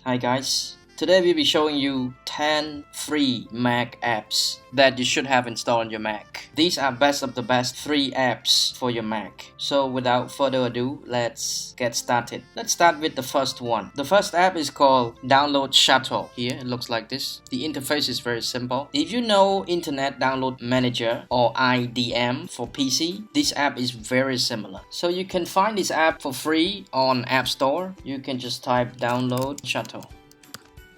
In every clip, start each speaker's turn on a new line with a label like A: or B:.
A: Hi guys, today we'll be showing you 10 free Mac apps that you should have installed on your Mac. These are best of the best free apps for your Mac. So without further ado, let's get started. Let's start with the first one. The first app is called Download Shuttle. Here it looks like this. The interface is very simple. If you know Internet Download Manager or IDM for PC, this app is very similar. So you can find this app for free on AppStore. You can just type Download Shuttle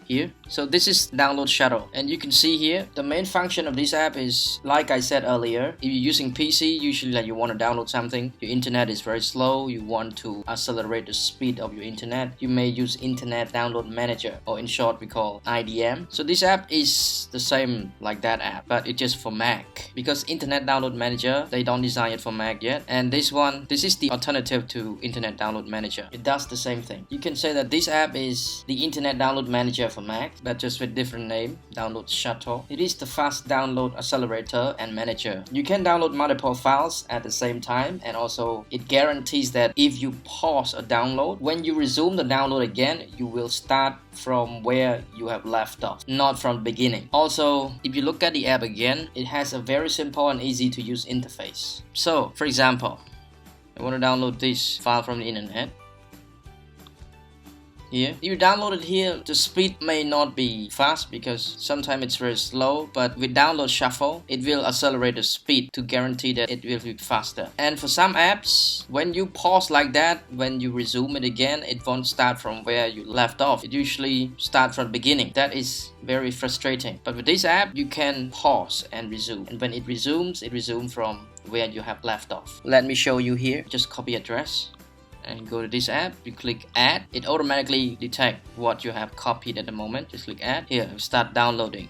A: here. So this is Download Shuttle, and you can see here the main function of this app is, like I said earlier, if you're using PC, usually like you want to download something, your internet is very slow, you want to accelerate the speed of your internet, you may use Internet Download Manager, or in short we call IDM. So this app is the same like that app, but it's just for Mac, because Internet Download Manager, they don't design it for Mac yet, and this is the alternative to Internet Download Manager. It does the same thing. You can say that this app is the Internet Download Manager for Mac, but just with different name, Download Shuttle. It is the fast download accelerator and manager. You can download multiple files at the same time, and also it guarantees that if you pause a download, when you resume the download again, you will start from where you have left off, not from the beginning. Also, if you look at the app again, it has a very simple and easy to use interface. So, for example, I want to download this file from the internet. Here, you download it here, the speed may not be fast because sometimes it's very slow, but with Download Shuffle, it will accelerate the speed to guarantee that it will be faster. And for some apps, when you pause like that, when you resume it again, it won't start from where you left off. It usually starts from the beginning. That is very frustrating. But with this app, you can pause and resume. And when it resumes from where you have left off. Let me show you here. Just copy address and go to this app, you click add, it automatically detects what you have copied at the moment. Just click add, here start downloading.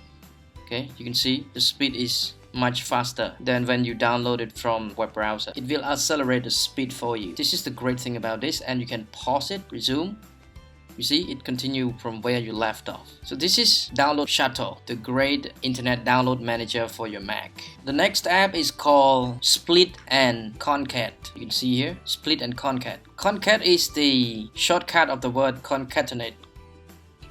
A: Okay, you can see the speed is much faster than when you download it from web browser. It will accelerate the speed for you. This is the great thing about this, and you can pause it, resume. You see, it continues from where you left off. So this is Download Shuttle, the great Internet Download Manager for your Mac. The next app is called Split&Concat. You can see here, Split&Concat. Concat is the shortcut of the word concatenate.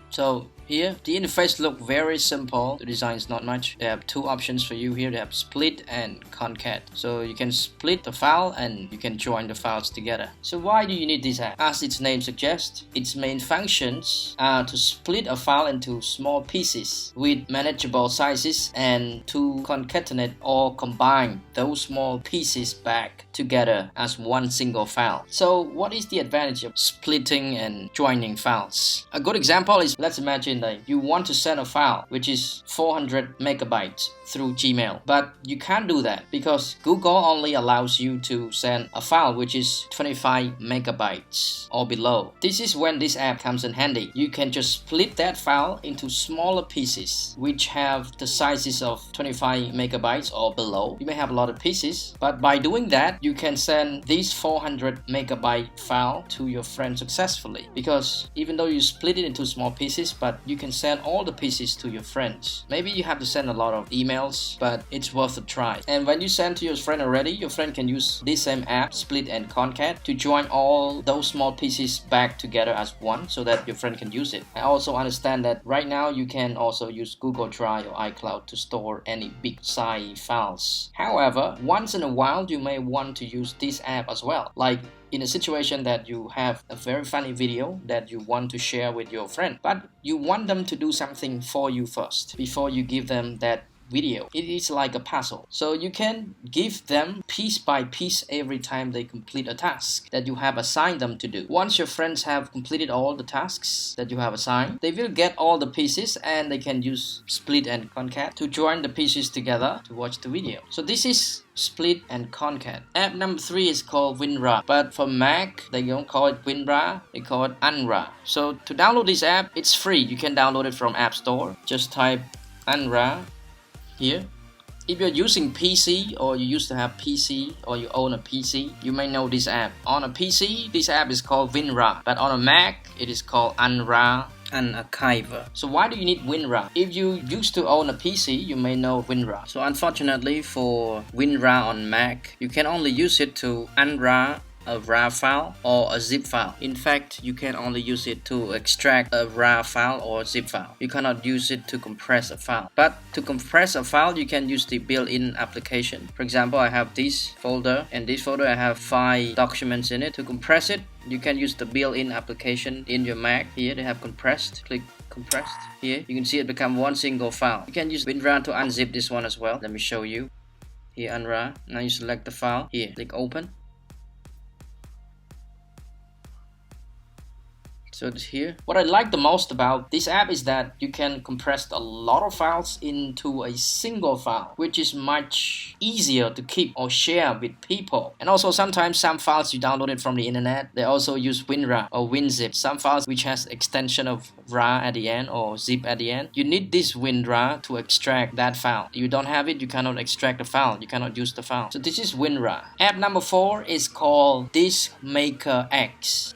A: So here, the interface looks very simple. The design is not much. They have two options for you here. They have split and concat. So you can split the file and you can join the files together. So why do you need this app? As its name suggests, its main functions are to split a file into small pieces with manageable sizes and to concatenate or combine those small pieces back together as one single file. So what is the advantage of splitting and joining files? A good example is, let's imagine that you want to send a file which is 400 megabytes through Gmail, but you can't do that because Google only allows you to send a file which is 25 megabytes or below. This is when this app comes in handy. You can just split that file into smaller pieces which have the sizes of 25 megabytes or below. You may have a lot of pieces, but by doing that, you can send this 400 megabyte file to your friend successfully, because even though you split it into small pieces, but you can send all the pieces to your friends. Maybe you have to send a lot of emails, but it's worth a try. And when you send to your friend already, your friend can use this same app, Split&Concat, to join all those small pieces back together as one so that your friend can use it. I also understand that right now you can also use Google Drive or iCloud to store any big size files. However, once in a while you may want to use this app as well. Like in a situation that you have a very funny video that you want to share with your friend, but you want them to do something for you first before you give them that video. It is like a puzzle. So you can give them piece by piece every time they complete a task that you have assigned them to do. Once your friends have completed all the tasks that you have assigned, they will get all the pieces and they can use Split&Concat to join the pieces together to watch the video. So this is Split&Concat. App number 3 is called WinRAR, but for Mac, they don't call it WinRAR, they call it UnRAR. So to download this app, it's free. You can download it from AppStore. Just type UnRAR here. If you're using PC or you used to have PC or you own a PC, you may know this app. On a PC, this app is called WinRAR, but on a Mac, it is called UnRAR and Archiver. So why do you need WinRAR? If you used to own a PC, you may know WinRAR. So unfortunately for WinRAR on Mac, you can only use it to UnRAR a RAR file or a zip file. In fact, you can only use it to extract a RAR file or zip file. You cannot use it to compress a file. But to compress a file, you can use the built-in application. For example, I have this folder, and this folder I have 5 documents in it. To compress it, you can use the built-in application in your Mac. Here they have compressed. Click compressed. Here you can see it become one single file. You can use WinRAR to unzip this one as well. Let me show you. Here unRAR. Now you select the file. Here click open. So it's here. What I like the most about this app is that you can compress a lot of files into a single file, which is much easier to keep or share with people. And also sometimes some files you downloaded from the internet, they also use WinRAR or WinZip. Some files which has extension of RAR at the end or zip at the end. You need this WinRAR to extract that file. If you don't have it, you cannot extract the file. You cannot use the file. So this is WinRAR. App number 4 is called this MakerX.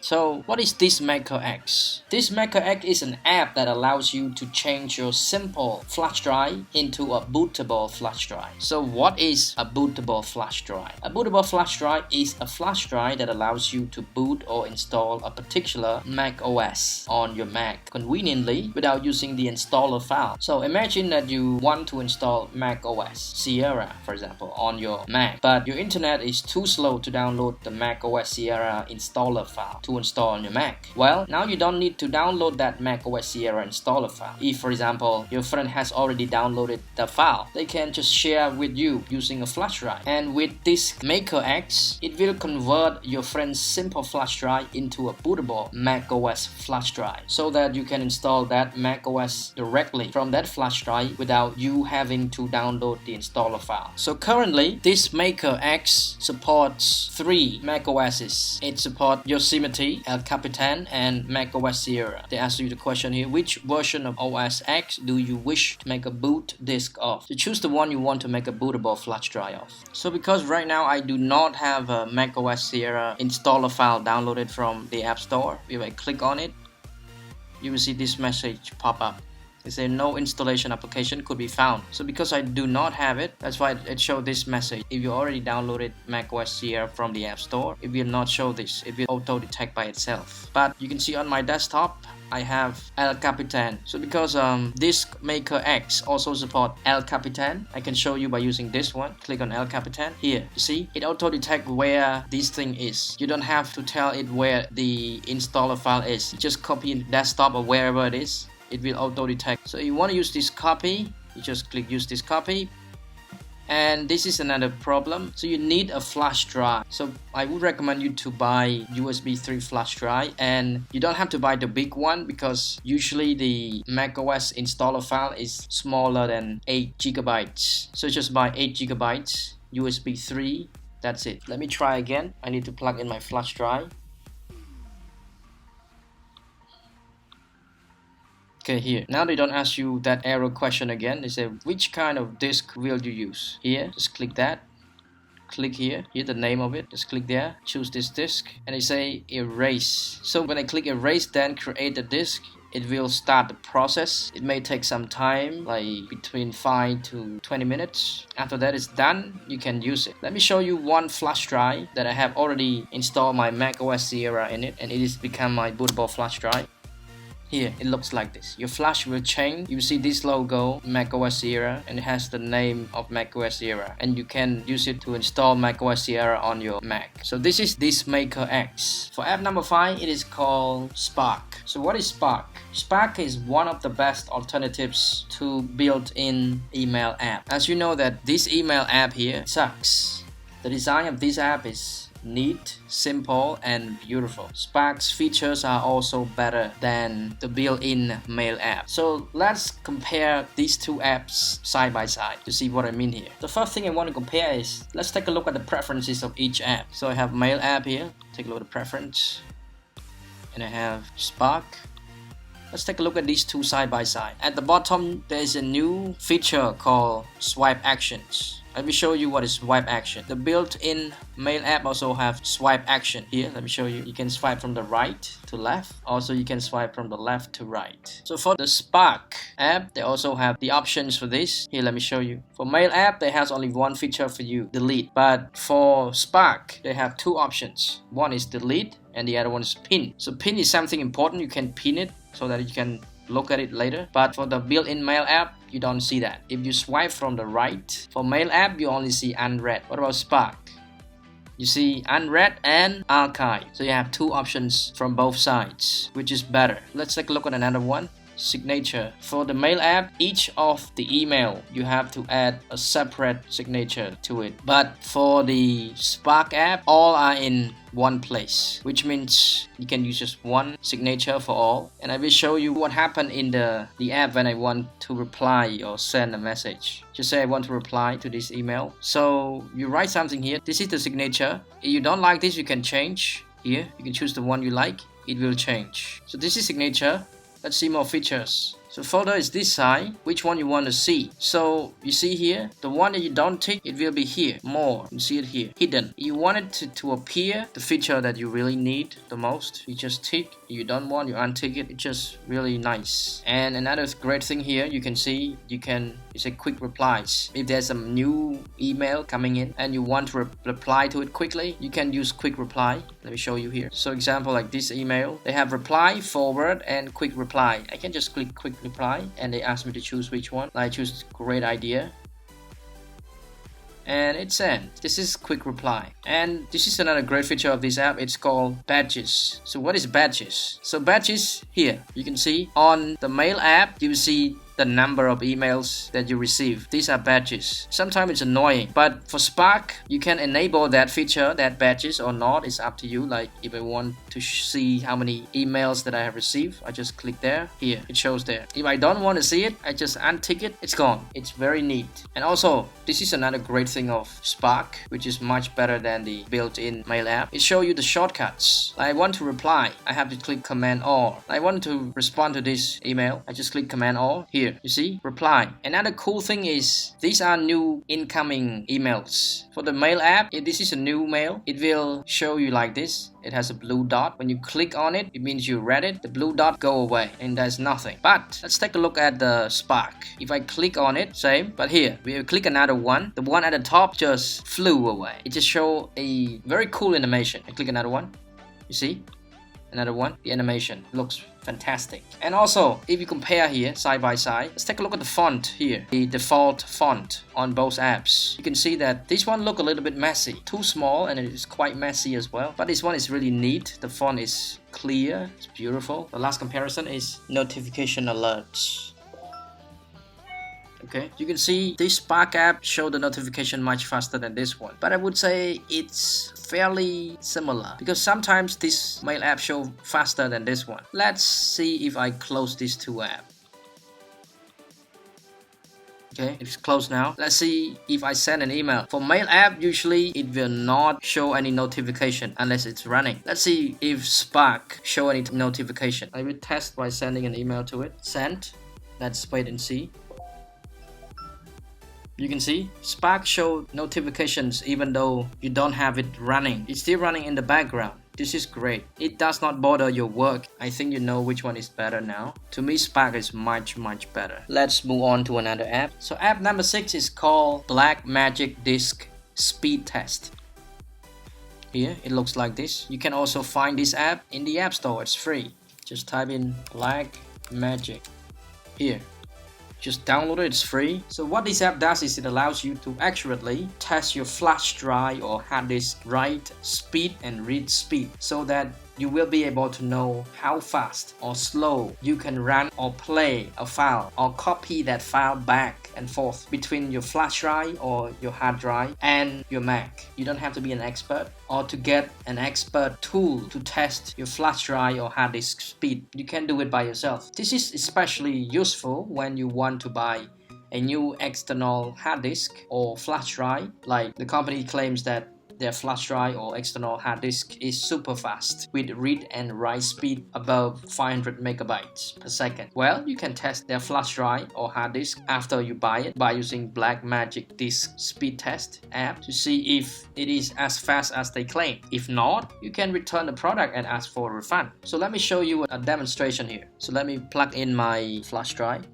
A: So what is this MakerX? This MakerX is an app that allows you to change your simple flash drive into a bootable flash drive. So what is a bootable flash drive? A bootable flash drive is a flash drive that allows you to boot or install a particular Mac OS on your Mac conveniently without using the installer file. So imagine that you want to install Mac OS Sierra, for example, on your Mac, but your internet is too slow to download the Mac OS Sierra installer file to install on your Mac. Well, now you don't need to download that Mac OS Sierra installer file. If, for example, your friend has already downloaded the file, they can just share with you using a flash drive. And with this MakerX, it will convert your friend's simple flash drive into a bootable Mac OS flash drive so that you can install that Mac OS directly from that flash drive without you having to download the installer file. So currently, this MakerX supports 3 Mac OSs. It supports Yosemite, El Capitan, and Mac OS Sierra. They ask you the question here, which version of OS X do you wish to make a boot disk of? So choose the one you want to make a bootable flash drive of. So because right now I do not have a Mac OS Sierra installer file downloaded from the App Store, if I click on it, you will see this message pop up. It says no installation application could be found. So because I do not have it, that's why it showed this message. If you already downloaded macOS Sierra from the App Store, it will not show this. It will auto-detect by itself. But you can see on my desktop, I have El Capitan. So because this MakerX also support El Capitan, I can show you by using this one. Click on El Capitan. Here, you see, it auto-detect where this thing is. You don't have to tell it where the installer file is. You just copy in the desktop or wherever it is. It will auto-detect. So you want to use this copy, you just click use this copy. And this is another problem. So you need a flash drive. So I would recommend you to buy USB 3 flash drive, and you don't have to buy the big one because usually the macOS installer file is smaller than 8 gigabytes. So just buy 8 gigabytes USB 3. That's it. Let me try again. I need to plug in my flash drive. Okay, here. Now they don't ask you that error question again. They say, which kind of disk will you use? Here, just click that. Click here, the name of it. Just click there, choose this disk. And they say erase. So when I click erase, then create the disk, it will start the process. It may take some time, like between 5 to 20 minutes. After that is done, you can use it. Let me show you one flash drive that I have already installed my macOS Sierra in it, and it has become my bootable flash drive. Here, it looks like this. Your flash will change. You see this logo, macOS Sierra, and it has the name of macOS Sierra. And you can use it to install macOS Sierra on your Mac. So this is this MakerX. For app number 5, it is called Spark. So what is Spark? Spark is one of the best alternatives to built-in email app. As you know that this email app here sucks. The design of this app is neat, simple, and beautiful. Spark's features are also better than the built-in mail app. So let's compare these two apps side by side to see what I mean here. The first thing I want to compare is, let's take a look at the preferences of each app. So I have mail app here. Take a look at the preference. And I have Spark. Let's take a look at these two side by side. At the bottom, there is a new feature called swipe actions. Let me show you what is swipe action. The built-in mail app also have swipe action. Here, let me show you. You can swipe from the right to left. Also, you can swipe from the left to right. So for the Spark app, they also have the options for this. Here, let me show you. For mail app, they have only one feature for you, delete. But for Spark, they have two options. One is delete and the other one is pin. So pin is something important. You can pin it so that you can look at it later. But for the built-in mail app, you don't see that. If you swipe from the right, for mail app, you only see unread. What about Spark? You see unread and archive. So you have two options from both sides, which is better. Let's take a look at another one. Signature. For the mail app, each of the email you have to add a separate signature to it. But for the Spark app, all are in one place, which means you can use just one signature for all. And I will show you what happened in the app when I want to reply or send a message. Just say I want to reply to this email. So you write something here. This is the signature. If you don't like this, you can change here. You can choose the one you like. It will change. So this is signature. Let's see more features. So folder is this side, which one you want to see. So you see here, the one that you don't tick, it will be here, more, you see it here, hidden. You want it to appear, the feature that you really need the most, you just tick. If you don't want, you untick it. It's just really nice. And another great thing here, you can see, you say quick replies. If there's a new email coming in and you want to reply to it quickly, you can use quick reply. Let me show you here. So example like this email, they have reply, forward, and quick reply. I can just click quick reply and they ask me to choose which one. I choose great idea. And it's sent. This is quick reply. And this is another great feature of this app. It's called badges. So what is badges? So badges here, you can see on the mail app, you see the number of emails that you receive. These are badges. Sometimes it's annoying, but for Spark, you can enable that feature, that badges or not. It's up to you. Like if I want to see how many emails that I have received, I just click there. Here, it shows there. If I don't want to see it, I just untick it. It's gone. It's very neat. And also, this is another great thing of Spark, which is much better than the built-in mail app. It shows you the shortcuts. I want to reply, I have to click Command All. I want to respond to this email, I just click Command All. Here, you see, reply. Another cool thing is these are new incoming emails. For the mail app, if this is a new mail, it will show you like this. It has a blue dot. When you click on it, it means you read it. The blue dot go away and there's nothing. But let's take a look at the Spark. If I click on it, same. But here, we click another one. The one at the top just flew away. It just show a very cool animation. I click another one. You see? Another one. The animation looks fantastic. And also, if you compare here side by side, let's take a look at the font here. The default font on both apps. You can see that this one look a little bit messy. Too small and it is quite messy as well. But this one is really neat. The font is clear. It's beautiful. The last comparison is notification alerts. Okay, you can see this Spark app show the notification much faster than this one, but I would say it's fairly similar because sometimes this mail app show faster than this one. Let's see if I close these two apps. Okay, it's closed now. Let's see if I send an email. For mail app, usually it will not show any notification unless it's running. Let's see if Spark show any notification. I will test by sending an email to it. Send. Let's wait and see. You can see Spark show notifications even though you don't have it running. It's still running in the background. This is great. It does not bother your work. I think you know which one is better now. To me, Spark is much better. Let's move on to another app. So app number 6 is called Black Magic Disk Speed Test. Here it looks like this. You can also find this app in the App Store. It's free. Just type in Black Magic. Here. Just download it, it's free. So what this app does is it allows you to accurately test your flash drive or hard disk write speed and read speed so that you will be able to know how fast or slow you can run or play a file or copy that file back and forth between your flash drive or your hard drive and your Mac. You don't have to be an expert or to get an expert tool to test your flash drive or hard disk speed. You can do it by yourself. This is especially useful when you want to buy a new external hard disk or flash drive. Like the company claims that their flash drive or external hard disk is super fast with read and write speed above 500 megabytes per second. Well, you can test their flash drive or hard disk after you buy it by using Blackmagic Disk Speed Test app to see if it is as fast as they claim. If not, you can return the product and ask for a refund. So let me show you a demonstration here. So let me plug in my flash drive.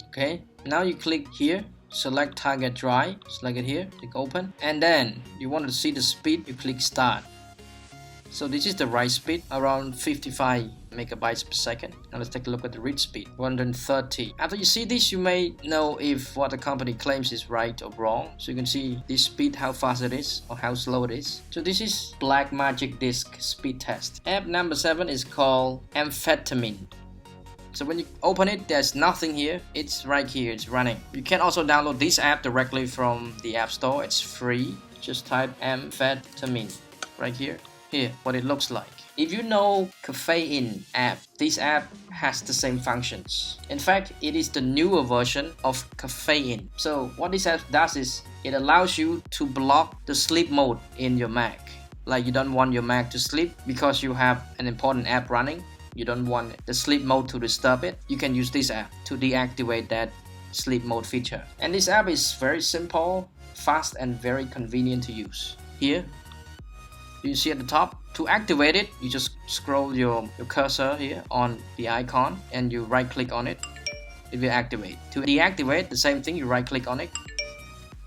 A: Okay, now you click here, select target drive, select it here, click open, and then you want to see the speed, you click start. So this is the write speed, around 55 megabytes per second. Now let's take a look at the read speed, 130. After you see this, you may know if what the company claims is right or wrong. So you can see this speed, how fast it is or how slow it is. So this is Blackmagic Disk Speed Test. App number 7 is called Amphetamine. So when you open it, there's nothing here. It's right here, it's running. You can also download this app directly from the App Store. It's free. Just type Amphetamine right here. Here, what it looks like. If you know Caffeine app, this app has the same functions. In fact, it is the newer version of Caffeine. So what this app does is it allows you to block the sleep mode in your Mac. Like you don't want your Mac to sleep because you have an important app running. You don't want the sleep mode to disturb it. You can use this app to deactivate that sleep mode feature. And this app is very simple, fast, and very convenient to use. Here, you see at the top, to activate it, you just scroll your cursor here on the icon and you right click on it. It will activate. To deactivate, the same thing, you right click on it.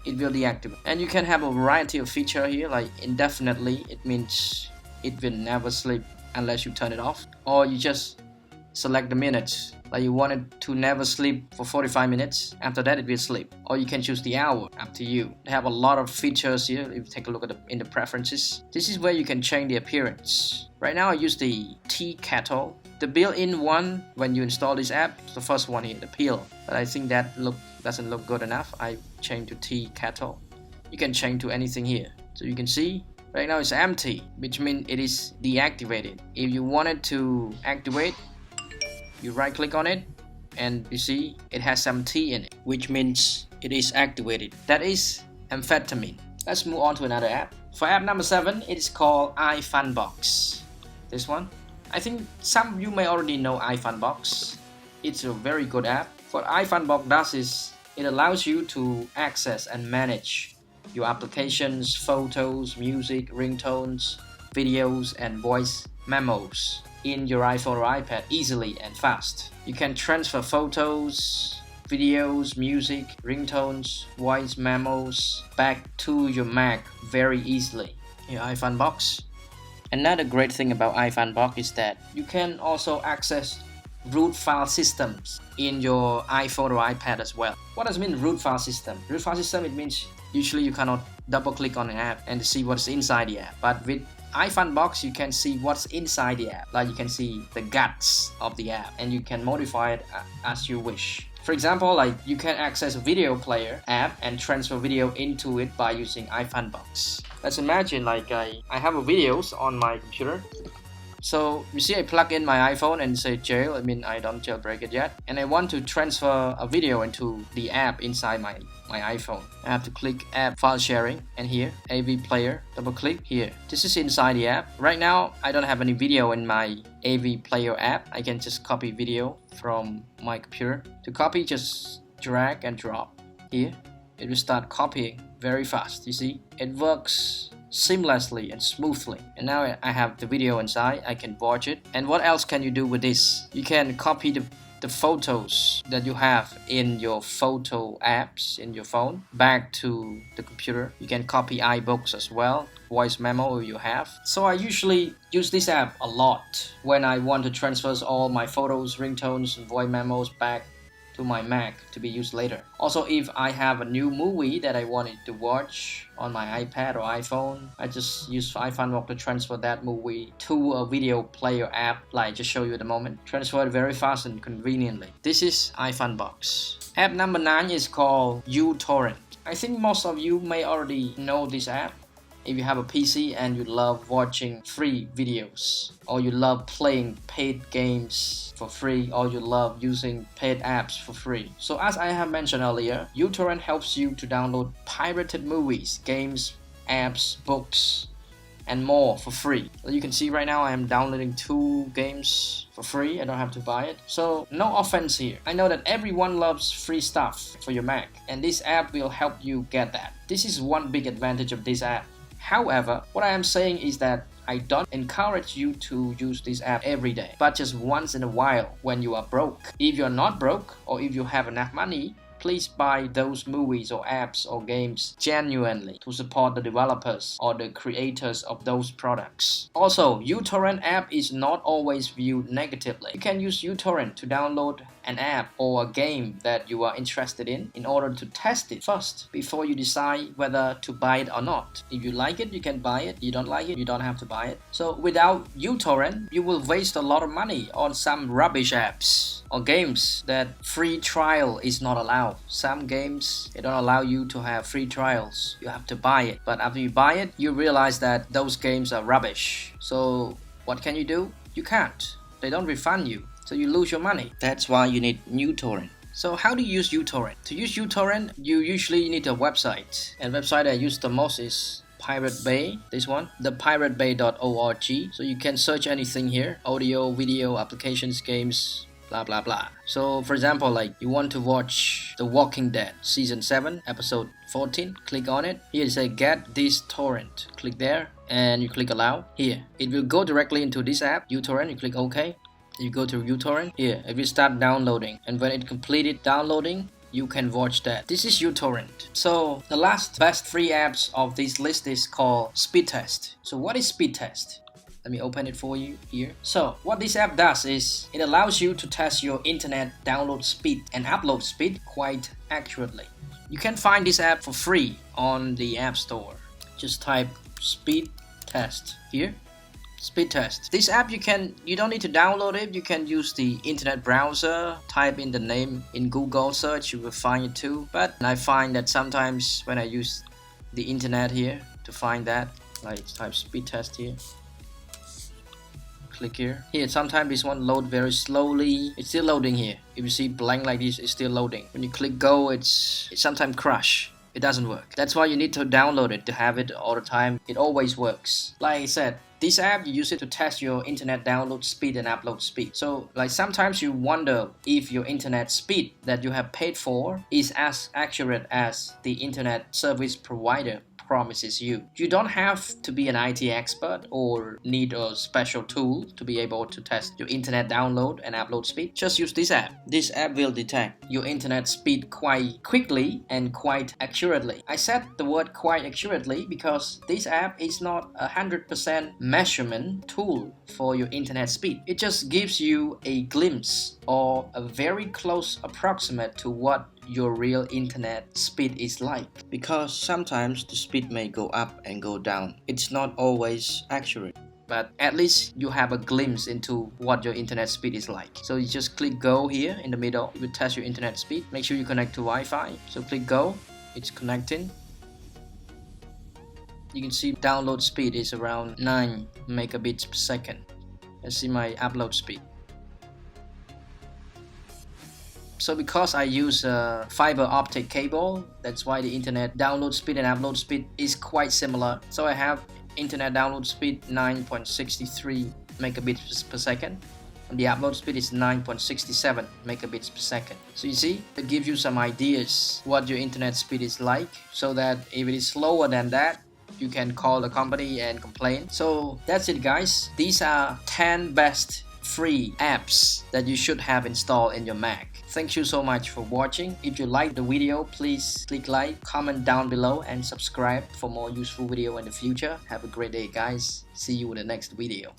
A: It will deactivate. And you can have a variety of feature here, like indefinitely. It means it will never sleep unless you turn it off. Or you just select the minutes. Like you want it to never sleep for 45 minutes. After that, it will sleep. Or you can choose the hour, up to you. They have a lot of features here. If you take a look at in the preferences, this is where you can change the appearance. Right now, I use the tea kettle. The built-in one, when you install this app, the first one here, the peel. But I think that doesn't look good enough. I changed to tea kettle. You can change to anything here. So you can see, right now it's empty, which means it is deactivated. If you wanted to activate, you right click on it and you see it has some tea in it, which means it is activated. That is Amphetamine. Let's move on to another app. For app number 7, it is called Ifunbox. This one, I think some of you may already know Ifunbox. It's a very good app. What Ifunbox does is it allows you to access and manage your applications, photos, music, ringtones, videos, and voice memos in your iPhone or iPad easily and fast. You can transfer photos, videos, music, ringtones, voice memos back to your Mac very easily. Your Ifunbox. Another great thing about Ifunbox is that you can also access root file systems in your iPhone or iPad as well. What does it mean, root file system? Root file system, it means usually you cannot double click on an app and see what's inside the app. But with Ifunbox, you can see what's inside the app. Like you can see the guts of the app and you can modify it as you wish. For example, like you can access a video player app and transfer video into it by using Ifunbox. Let's imagine like I have a videos on my computer. So you see I plug in my iPhone and say jail, I mean I don't jailbreak it yet. And I want to transfer a video into the app inside my iPhone. I have to click app file sharing and here AV player, double click here. This is inside the app. Right now I don't have any video in my AV player app. I can just copy video from my computer. To copy, just drag and drop here. It will start copying very fast. You see, it works seamlessly and smoothly. And now I have the video inside, I can watch it. And what else can you do with this? You can copy the photos that you have in your photo apps in your phone back to the computer. You can copy iBooks as well, voice memo you have. So I usually use this app a lot when I want to transfer all my photos, ringtones, and voice memos back to my Mac to be used later. Also, if I have a new movie that I wanted to watch on my iPad or iPhone, I just use Ifunbox to transfer that movie to a video player app like I just showed you at the moment. Transfer it very fast and conveniently. This is Ifunbox. App number 9 is called uTorrent. I think most of you may already know this app. If you have a PC and you love watching free videos, or you love playing paid games for free, or you love using paid apps for free. So as I have mentioned earlier, uTorrent helps you to download pirated movies, games, apps, books, and more for free. You can see right now I am downloading 2 games for free. I don't have to buy it. So no offense here. I know that everyone loves free stuff for your Mac, and this app will help you get that. This is one big advantage of this app. However, what I am saying is that I don't encourage you to use this app every day, but just once in a while when you are broke. If you're not broke, or if you have enough money, please buy those movies or apps or games genuinely to support the developers or the creators of those products. Also, uTorrent app is not always viewed negatively. You can use uTorrent to download an app or a game that you are interested in order to test it first before you decide whether to buy it or not. If you like it, you can buy it. You don't like it, you don't have to buy it. So without uTorrent, you will waste a lot of money on some rubbish apps or games that free trial is not allowed. Some games, they don't allow you to have free trials. You have to buy it. But after you buy it, you realize that those games are rubbish. So what can you do? You can't. They don't refund you. So you lose your money. That's why you need uTorrent. So how do you use uTorrent? To use uTorrent, you usually need a website. And the website I use the most is Pirate Bay, this one, the piratebay.org. So you can search anything here: audio, video, applications, games, blah blah blah. So for example, like you want to watch The Walking Dead season 7 episode 14, click on it. Here it says get this torrent. Click there and you click allow. Here it will go directly into this app uTorrent. You click OK. You go to uTorrent. Here it will start downloading, and when it completed downloading, you can watch that. This is uTorrent. So the last best free apps of this list is called Speed Test. So what is Speed Test? Let me open it for you here. So what this app does is it allows you to test your internet download speed and upload speed quite accurately. You can find this app for free on the App Store. Just type Speed Test here. Speed Test. This app you don't need to download it. You can use the internet browser, type in the name in Google search, you will find it too. But I find that sometimes when I use the internet here to find that, like type Speed Test here, click here. Here sometimes this one load very slowly. It's still loading here. If you see blank like this, it's still loading. When you click go, it sometimes crash. It doesn't work. That's why you need to download it to have it all the time. It always works. Like I said, this app, you use it to test your internet download speed and upload speed. So like sometimes you wonder if your internet speed that you have paid for is as accurate as the internet service provider promises you. You don't have to be an IT expert or need a special tool to be able to test your internet download and upload speed. Just use this app. This app will detect your internet speed quite quickly and quite accurately. I said the word quite accurately because this app is not 100% measurement tool for your internet speed. It just gives you a glimpse or a very close approximate to what your real internet speed is like, because sometimes the speed may go up and go down. It's not always accurate, but at least you have a glimpse into what your internet speed is like. So you just click go here in the middle. You will test your internet speed. Make sure you connect to Wi-Fi. So click go. It's connecting. You can see download speed is around 9 megabits per second. Let's see my upload speed. So because I use a fiber optic cable, that's why the internet download speed and upload speed is quite similar. So I have internet download speed 9.63 megabits per second, and the upload speed is 9.67 megabits per second. So you see, it gives you some ideas what your internet speed is like, so that if it is slower than that, you can call the company and complain. So that's it guys. These are 10 best free apps that you should have installed in your Mac. Thank you so much for watching. If you like the video, please click like, comment down below, and subscribe for more useful video in the future. Have a great day guys. See you in the next video.